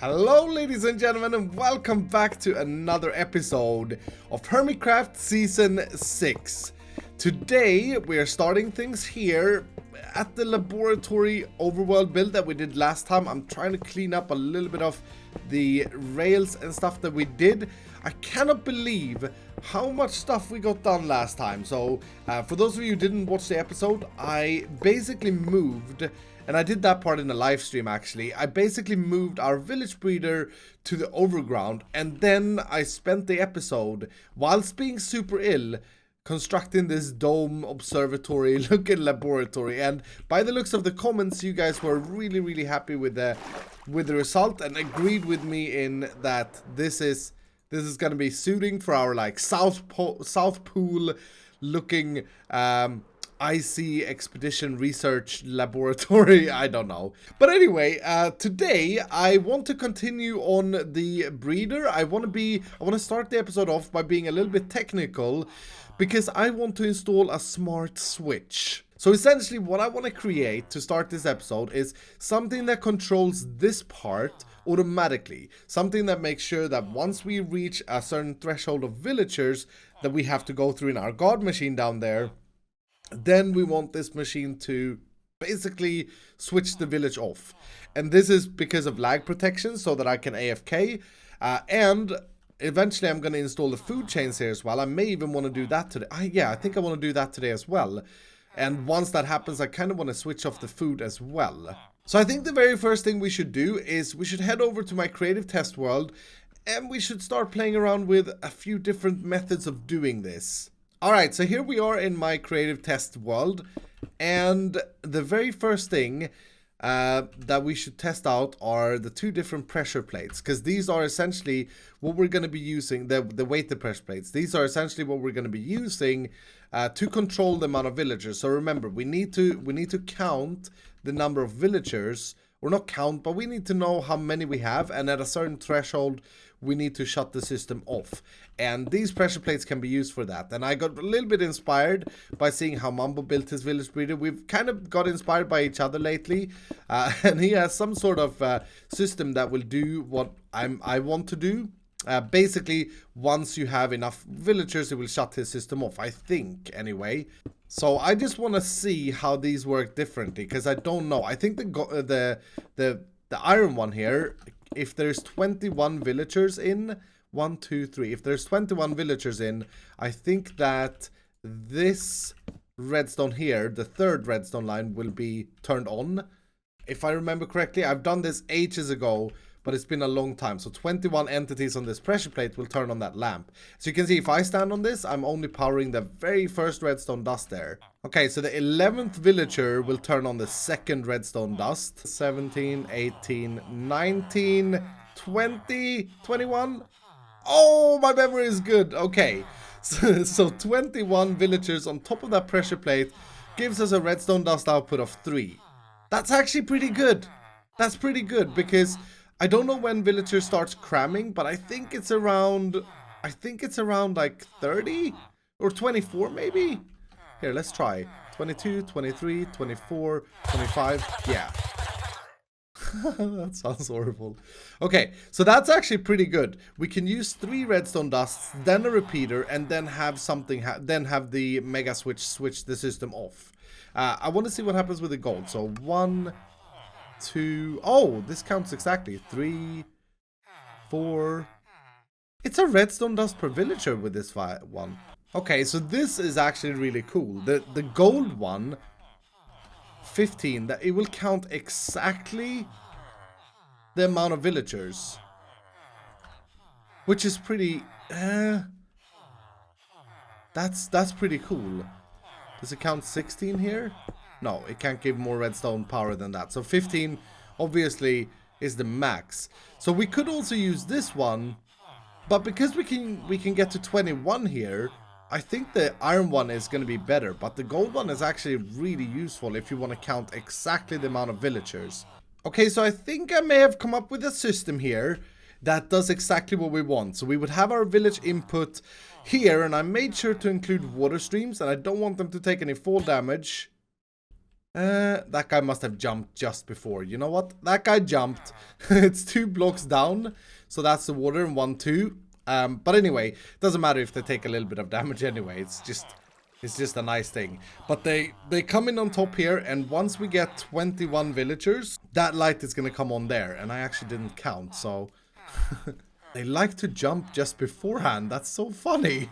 Hello ladies and gentlemen, and welcome back to another episode of Hermitcraft Season 6. Today we are starting things here at the laboratory overworld build that we did last time. I'm trying to clean up a little bit of the rails and stuff that we did. I cannot believe how much stuff we got done last time. So for those of you who didn't watch the episode, I basically moved, and I did that part in the live stream actually. I basically moved our village breeder to the overground, and then I spent the episode, whilst being super ill, constructing this dome observatory looking laboratory. And by the looks of the comments, you guys were really happy with the result and agreed with me in that this is going to be suiting for our like South Pool looking icy expedition research laboratory. I don't know, but anyway, today I want to continue on the breeder. I want to start the episode off by being a little bit technical, because I want to install a smart switch. So essentially what I want to create to start this episode is something that controls this part automatically. Something that makes sure that once we reach a certain threshold of villagers that we have to go through in our god machine down there, then we want this machine to basically switch the village off. And this is because of lag protection, so that I can AFK. And eventually I'm going to install the food chains here as well. I may even want to do that today. I think I want to do that today as well. And once that happens, I kind of want to switch off the food as well. So I think the very first thing we should do is we should head over to my creative test world, and we should start playing around with a few different methods of doing this. Alright, so here we are in my creative test world, and the very first thing that we should test out are the two different pressure plates, because these are essentially what we're going to be using, the weighted pressure plates. These are essentially what we're going to be using to control the amount of villagers. So remember, we need to count the number of villagers, or not count, but we need to know how many we have, and at a certain threshold we need to shut the system off. And these pressure plates can be used for that. And I got a little bit inspired by seeing how Mambo built his village breeder. We've kind of got inspired by each other lately, and he has some sort of system that will do what I want to do. Basically, once you have enough villagers, it will shut his system off, I think, anyway. So I just want to see how these work differently, because I don't know. I think the iron one here, if there's 21 villagers in, 1, 2, 3. If there's 21 villagers in, I think that this redstone here, the third redstone line, will be turned on. If I remember correctly, I've done this ages ago, but it's been a long time. So 21 entities on this pressure plate will turn on that lamp. So you can see if I stand on this, I'm only powering the very first redstone dust there. Okay, so the 11th villager will turn on the second redstone dust. 17, 18, 19, 20, 21. Oh, my memory is good. Okay, so 21 villagers on top of that pressure plate gives us a redstone dust output of 3. That's actually pretty good. That's pretty good, because I don't know when villager starts cramming, but I think it's around like 30 or 24 maybe. Here, let's try. 22, 23, 24, 25. Yeah. That sounds horrible. Okay, so that's actually pretty good. We can use 3 redstone dusts, then a repeater, and then have something then have the mega switch the system off. I want to see what happens with the gold. So 1, 2, oh, this counts exactly. 3, 4. It's a redstone dust per villager with this one. Okay, so this is actually really cool. The gold one, 15, that it will count exactly the amount of villagers, which is pretty that's pretty cool. Does it count 16 here? No, it can't give more redstone power than that. So 15 obviously is the max. So we could also use this one, but because we can get to 21 here, I think the iron one is going to be better, but the gold one is actually really useful if you want to count exactly the amount of villagers. Okay, so I think I may have come up with a system here that does exactly what we want. So we would have our village input here, and I made sure to include water streams, and I don't want them to take any fall damage. That guy must have jumped just before. You know what? That guy jumped. It's 2 blocks down. So that's the water and 1, 2. But anyway, doesn't matter if they take a little bit of damage anyway. It's just a nice thing. But they come in on top here, and once we get 21 villagers, that light is gonna come on there. And I actually didn't count, so they like to jump just beforehand. That's so funny.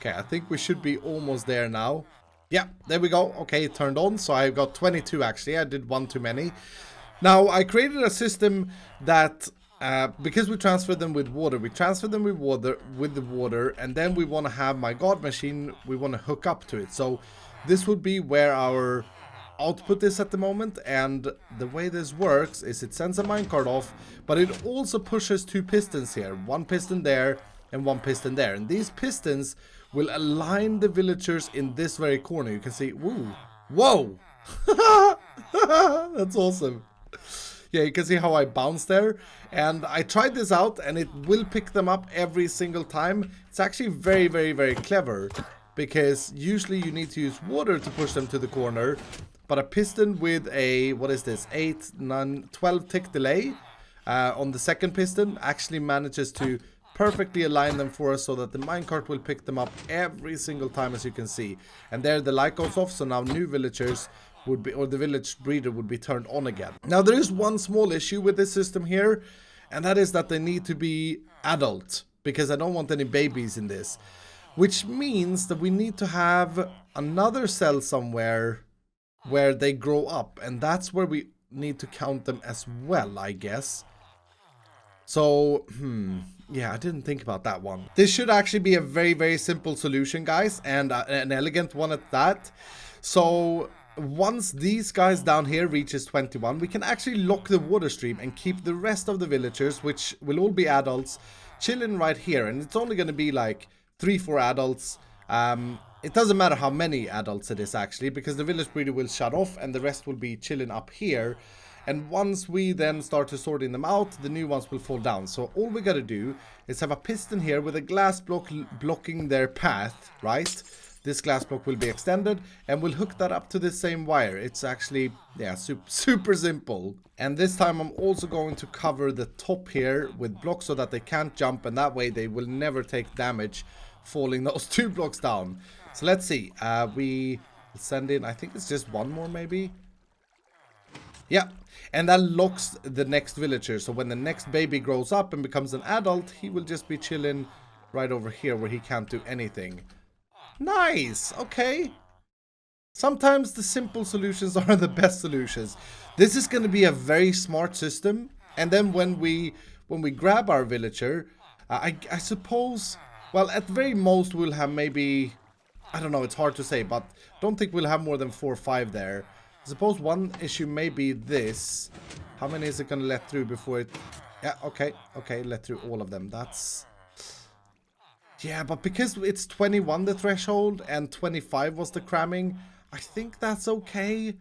Okay, I think we should be almost there now. Yeah, there we go. Okay, it turned on, so I got 22 actually. I did 1 too many. Now, I created a system that, because we transferred them with water, with the water, and then we want to have my god machine, we want to hook up to it. So this would be where our output is at the moment, and the way this works is it sends a minecart off, but it also pushes 2 pistons here. 1 piston there and 1 piston there. And these pistons will align the villagers in this very corner. You can see, woo, whoa, that's awesome. Yeah, you can see how I bounce there. And I tried this out, and it will pick them up every single time. It's actually very, very, very clever, because usually you need to use water to push them to the corner. But a piston with a, what is this, 8, 9, 12 tick delay on the second piston actually manages to perfectly align them for us so that the minecart will pick them up every single time, as you can see. And there the light goes off, so now new villagers would be, or the village breeder would be turned on again. Now there is one small issue with this system here, and that is that they need to be adult, because I don't want any babies in this. Which means that we need to have another cell somewhere where they grow up, and that's where we need to count them as well, I guess. So, yeah, I didn't think about that one. This should actually be a very, very simple solution, guys, and an elegant one at that. So, once these guys down here reaches 21, we can actually lock the water stream and keep the rest of the villagers, which will all be adults, chilling right here. And it's only going to be like 3-4 adults. It doesn't matter how many adults it is, actually, because the village breeder will shut off and the rest will be chilling up here. And once we then start to sorting them out, the new ones will fall down. So all we gotta do is have a piston here with a glass block blocking their path, right? This glass block will be extended, and we'll hook that up to the same wire. It's actually, yeah, super simple. And this time I'm also going to cover the top here with blocks so that they can't jump, and that way they will never take damage falling those 2 blocks down. So let's see. We send in, I think it's just 1 more maybe. Yeah, and that locks the next villager. So when the next baby grows up and becomes an adult, he will just be chilling right over here where he can't do anything. Nice, okay. Sometimes the simple solutions are the best solutions. This is going to be a very smart system. And then when we grab our villager, I suppose, well, at very most we'll have maybe, I don't know, it's hard to say, but don't think we'll have more than 4 or 5 there. I suppose one issue may be this. How many is it going to let through before it... Yeah, okay, let through all of them. That's... Yeah, but because it's 21 the threshold and 25 was the cramming, I think that's okay.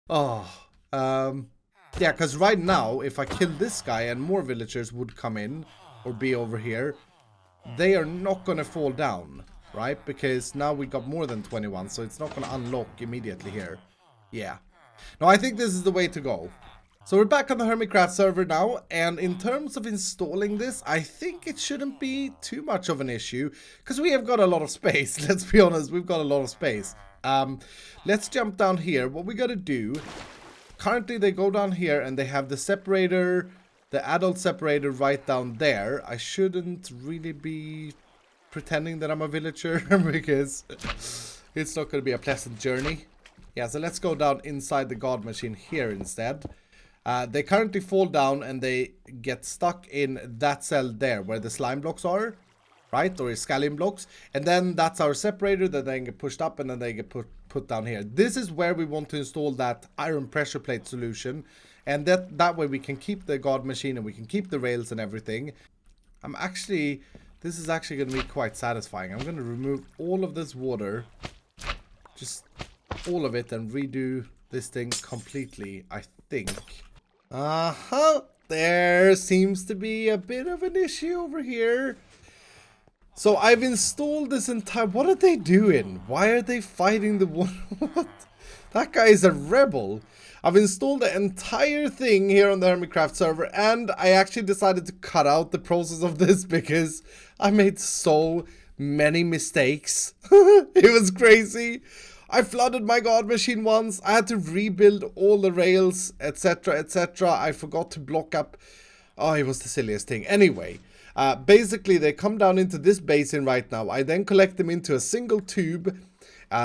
Oh, yeah, because right now, if I kill this guy and more villagers would come in or be over here, they are not going to fall down, right? Because now we got more than 21, so it's not going to unlock immediately here. Yeah. No, I think this is the way to go. So we're back on the Hermitcraft server now, and in terms of installing this, I think it shouldn't be too much of an issue, because we have got a lot of space. Let's be honest, we've got a lot of space. Let's jump down here. What we got to do, currently they go down here and they have the separator, the adult separator right down there. I shouldn't really be pretending that I'm a villager because it's not going to be a pleasant journey. Yeah, so let's go down inside the god machine here instead. They currently fall down and they get stuck in that cell there where the slime blocks are, right? Or scallion blocks. And then that's our separator that then get pushed up and then they get put down here. This is where we want to install that iron pressure plate solution. And that way we can keep the god machine and we can keep the rails and everything. This is actually going to be quite satisfying. I'm going to remove all of this water. Just all of it and redo this thing completely, I think. There seems to be a bit of an issue over here. So I've installed this entire... What are they doing? Why are they fighting the one? What? That guy is a rebel. I've installed the entire thing here on the Hermitcraft server, and I actually decided to cut out the process of this because I made so many mistakes. It was crazy. I flooded my god machine once. I had to rebuild all the rails, etc, etc. I forgot to block up. Oh, it was the silliest thing. Anyway, basically they come down into this basin right now. I then collect them into a single tube.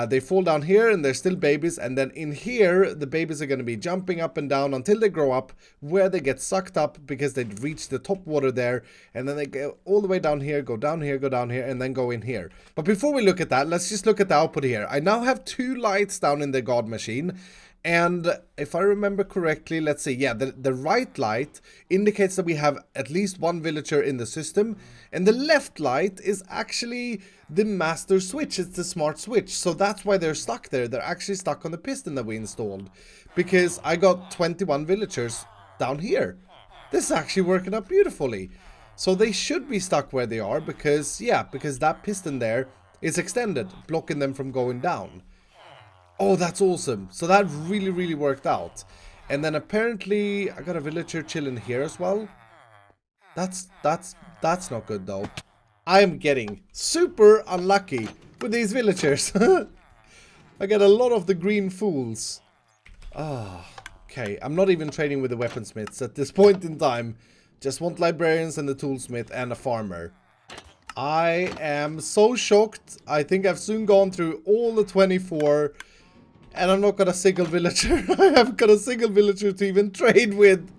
They fall down here and they're still babies, and then in here the babies are going to be jumping up and down until they grow up, where they get sucked up because they'd reach the top water there, and then they go all the way down here, go down here, go down here, and then go in here. But before we look at that, let's just look at the output here. I now have 2 lights down in the god machine. And if I remember correctly, let's see, yeah, the right light indicates that we have at least 1 villager in the system. And the left light is actually the master switch. It's the smart switch. So that's why they're stuck there. They're actually stuck on the piston that we installed. Because I got 21 villagers down here. This is actually working out beautifully. So they should be stuck where they are because, yeah, because that piston there is extended, blocking them from going down. Oh, that's awesome. So that really, really worked out. And then apparently I got a villager chilling here as well. That's not good though. I am getting super unlucky with these villagers. I get a lot of the green fools. Ah, okay. I'm not even trading with the weaponsmiths at this point in time. Just want librarians and the toolsmith and a farmer. I am so shocked. I think I've soon gone through all the 24. And I'm not got a single villager. I haven't got a single villager to even trade with.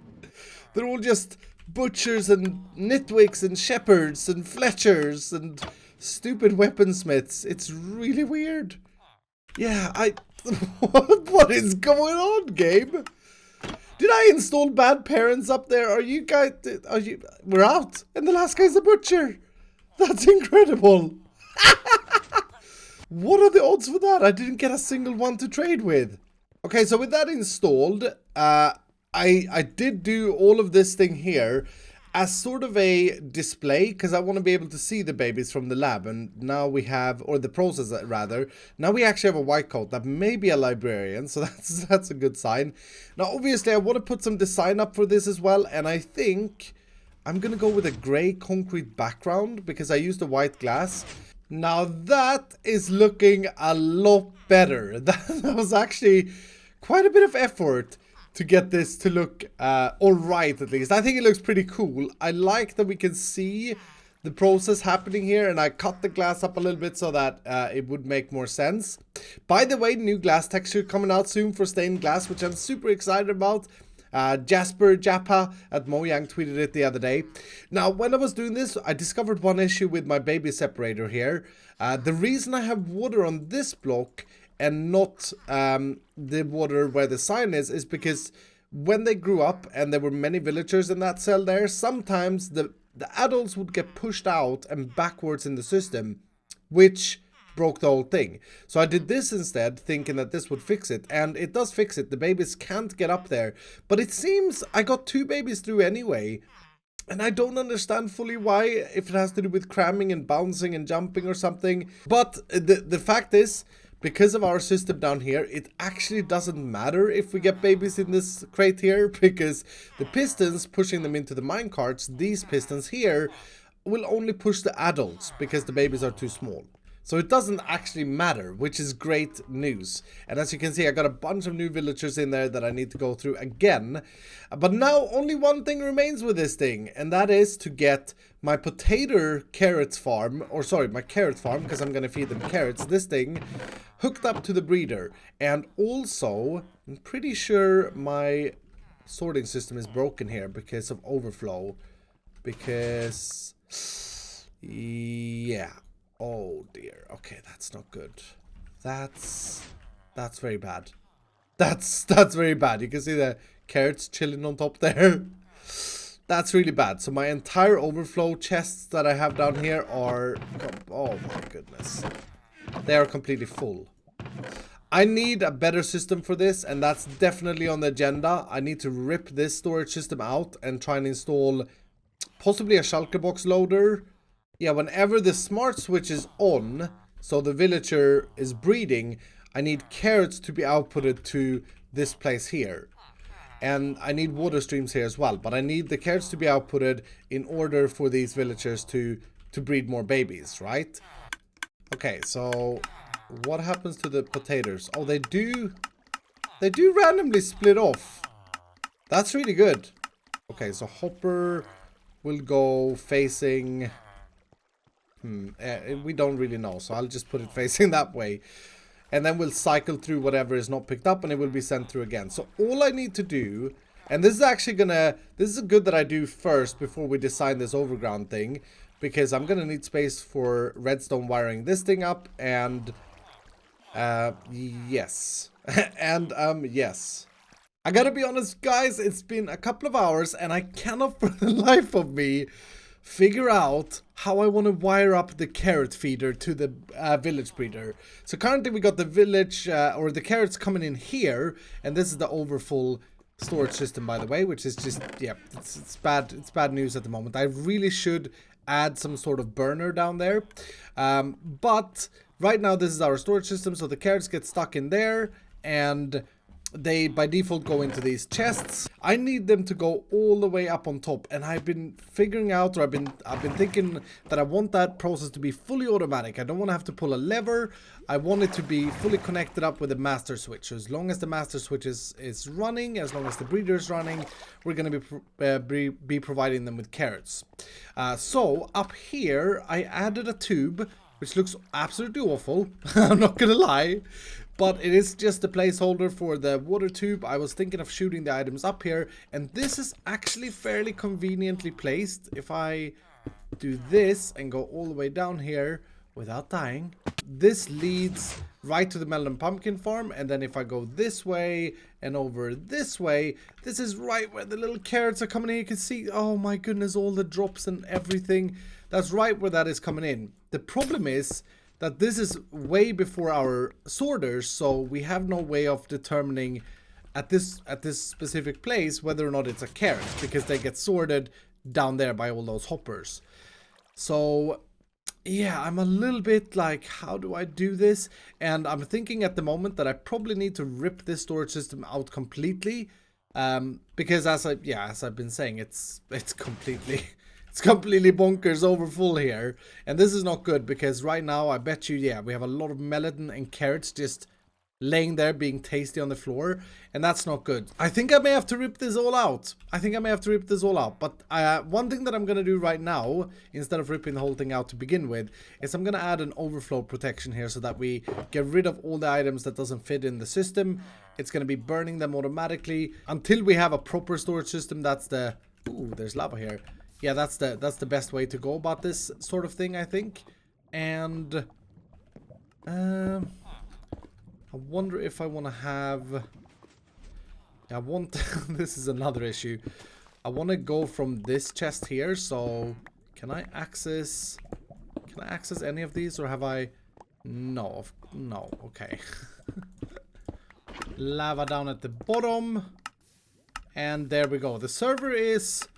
They're all just butchers and nitwicks and shepherds and fletchers and stupid weaponsmiths. It's really weird. Yeah, what is going on, game? Did I install bad parents up there? Are you guys... We're out. And the last guy's a butcher. That's incredible. What are the odds for that? I didn't get a single one to trade with. Okay, so with that installed, I did do all of this thing here as sort of a display, because I want to be able to see the babies from the lab. And now we have, or the process rather, now we actually have a white coat that may be a librarian, so that's a good sign. Now obviously I want to put some design up for this as well, and I think I'm gonna go with a gray concrete background because I used the white glass. Now that is looking a lot better. That was actually quite a bit of effort to get this to look alright at least. I think it looks pretty cool. I like that we can see the process happening here, and I cut the glass up a little bit so that it would make more sense. By the way, new glass texture coming out soon for stained glass, which I'm super excited about. Jasper Japa at Mojang tweeted it the other day. Now, when I was doing this, I discovered one issue with my baby separator here. The reason I have water on this block and not the water where the sign is because when they grew up and there were many villagers in that cell there, sometimes the adults would get pushed out and backwards in the system, which broke the whole thing. So I did this instead, thinking that this would fix it, and it does fix it. The babies can't get up there, but it seems I got 2 babies through anyway, and I don't understand fully why, if it has to do with cramming and bouncing and jumping or something. But the fact is, because of our system down here, it actually doesn't matter if we get babies in this crate here, because the pistons pushing them into the minecarts, these pistons here, will only push the adults because the babies are too small. So it doesn't actually matter, which is great news. And as you can see, I got a bunch of new villagers in there that I need to go through again. But now only one thing remains with this thing, and that is to get my carrot farm, because I'm going to feed them carrots, this thing, hooked up to the breeder. And also, I'm pretty sure my sorting system is broken here because of overflow. Because, yeah. Oh dear. Okay, that's not good. That's very bad. That's very bad. You can see the carrots chilling on top there. That's really bad. So my entire overflow chests that I have down here are... Oh my goodness. They are completely full. I need a better system for this, and that's definitely on the agenda. I need to rip this storage system out and try and install possibly a shulker box loader. Yeah, whenever the smart switch is on, so the villager is breeding, I need carrots to be outputted to this place here. And I need water streams here as well, but I need the carrots to be outputted in order for these villagers to breed more babies, right? Okay, so what happens to the potatoes? Oh, they do randomly split off. That's really good. Okay, so Hopper will go facing... we don't really know, so I'll just put it facing that way. And then we'll cycle through whatever is not picked up and it will be sent through again. So all I need to do, and this is actually this is good that I do first before we design this overground thing, because I'm gonna need space for redstone wiring this thing up and yes. And yes. I gotta be honest, guys, it's been a couple of hours and I cannot for the life of me figure out how I want to wire up the carrot feeder to the village breeder. So currently we got the village, or the carrots coming in here, and this is the overfull storage system, by the way, which is just, yeah, it's bad news at the moment. I really should add some sort of burner down there. But right now this is our storage system, so the carrots get stuck in there, and they by default go into these chests. I need them to go all the way up on top, and I've been figuring out, or I've been thinking that I want that process to be fully automatic. I don't want to have to pull a lever. I want it to be fully connected up with the master switch. So as long as the master switch is running, as long as the breeder is running, we're going to be providing them with carrots. So up here I added a tube which looks absolutely awful. I'm not gonna lie. But it is just a placeholder for the water tube. I was thinking of shooting the items up here. And this is actually fairly conveniently placed. If I do this and go all the way down here without dying. This leads right to the melon and pumpkin farm. And then if I go this way and over this way, this is right where the little carrots are coming in. You can see, oh my goodness, all the drops and everything. That's right where that is coming in. The problem is that this is way before our sorters, so we have no way of determining at this specific place whether or not it's a carrot, because they get sorted down there by all those hoppers. So yeah, I'm a little bit like, how do I do this? And I'm thinking at the moment that I probably need to rip this storage system out completely, because as I've been saying, it's completely bonkers over full here. And this is not good, because right now I bet you, yeah, we have a lot of melon and carrots just laying there being tasty on the floor, and that's not good. I think I may have to rip this all out. But one thing that I'm gonna do right now, instead of ripping the whole thing out to begin with, is I'm gonna add an overflow protection here so that we get rid of all the items that doesn't fit in the system. It's gonna be burning them automatically until we have a proper storage system. That's the... Ooh, there's lava here. Yeah, that's the best way to go about this sort of thing, I think. And I wonder if I want to have... I want... This is another issue. I want to go from this chest here, so... Can I access any of these, or have I... No, okay. Lava down at the bottom. And there we go. The server is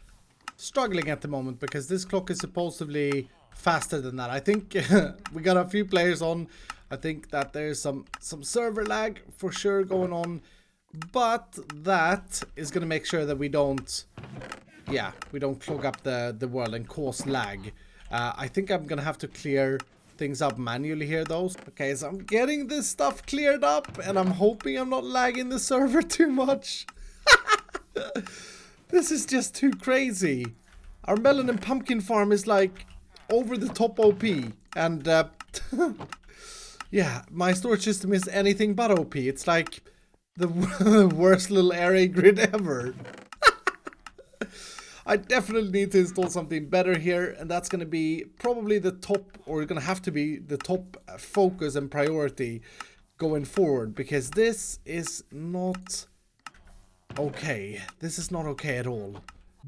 struggling at the moment because this clock is supposedly faster than that. I think we got a few players on. I think that there's some server lag for sure going on, but that is going to make sure that we don't clog up the world and cause lag. I think I'm going to have to clear things up manually here though. Okay, so I'm getting this stuff cleared up and I'm hoping I'm not lagging the server too much. This is just too crazy. Our melon and pumpkin farm is like over the top OP. And yeah, my storage system is anything but OP. It's like the worst little array grid ever. I definitely need to install something better here, and that's going to be probably the top, or going to have to be the top focus and priority going forward, because this is not okay. This is not okay at all.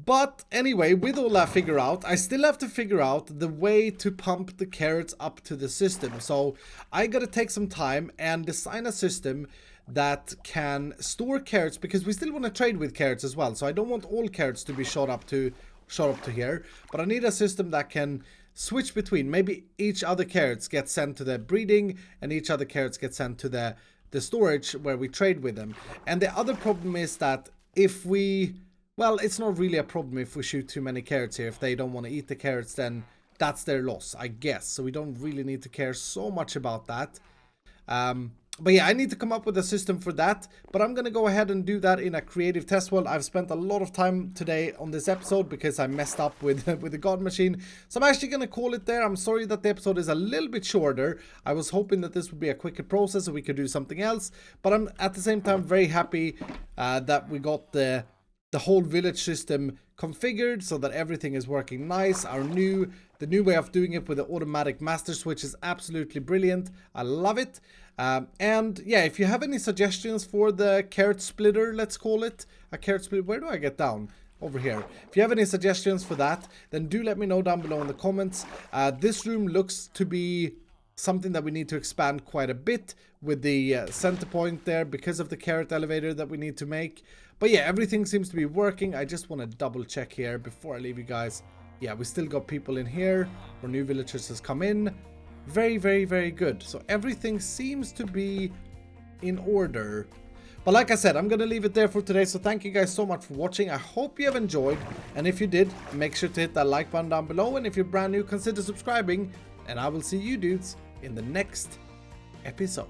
But anyway, with all that figured out, I still have to figure out the way to pump the carrots up to the system. So I gotta take some time and design a system that can store carrots, because we still want to trade with carrots as well. So I don't want all carrots to be shot up to here, but I need a system that can switch between. Maybe each other carrots get sent to the breeding and each other carrots get sent to the storage where we trade with them. And the other problem is that if we, well, it's not really a problem if we shoot too many carrots here. If they don't want to eat the carrots, then that's their loss, I guess. So we don't really need to care so much about that. But yeah, I need to come up with a system for that. But I'm going to go ahead and do that in a creative test world. I've spent a lot of time today on this episode because I messed up with the God Machine. So I'm actually going to call it there. I'm sorry that the episode is a little bit shorter. I was hoping that this would be a quicker process so we could do something else. But I'm at the same time very happy that we got the whole village system configured so that everything is working nice. The new way of doing it with the automatic master switch is absolutely brilliant. I love it. And yeah, if you have any suggestions for the carrot splitter, let's call it a carrot splitter. Where do I get down? Over here. If you have any suggestions for that, then do let me know down below in the comments. This room looks to be something that we need to expand quite a bit with the center point there because of the carrot elevator that we need to make. But yeah, everything seems to be working. I just want to double check here before I leave you guys. Yeah, we still got people in here. Our new villagers has come in. Very, very, very good. So everything seems to be in order. But like I said, I'm going to leave it there for today. So thank you guys so much for watching. I hope you have enjoyed. And if you did, make sure to hit that like button down below. And if you're brand new, consider subscribing. And I will see you dudes in the next episode.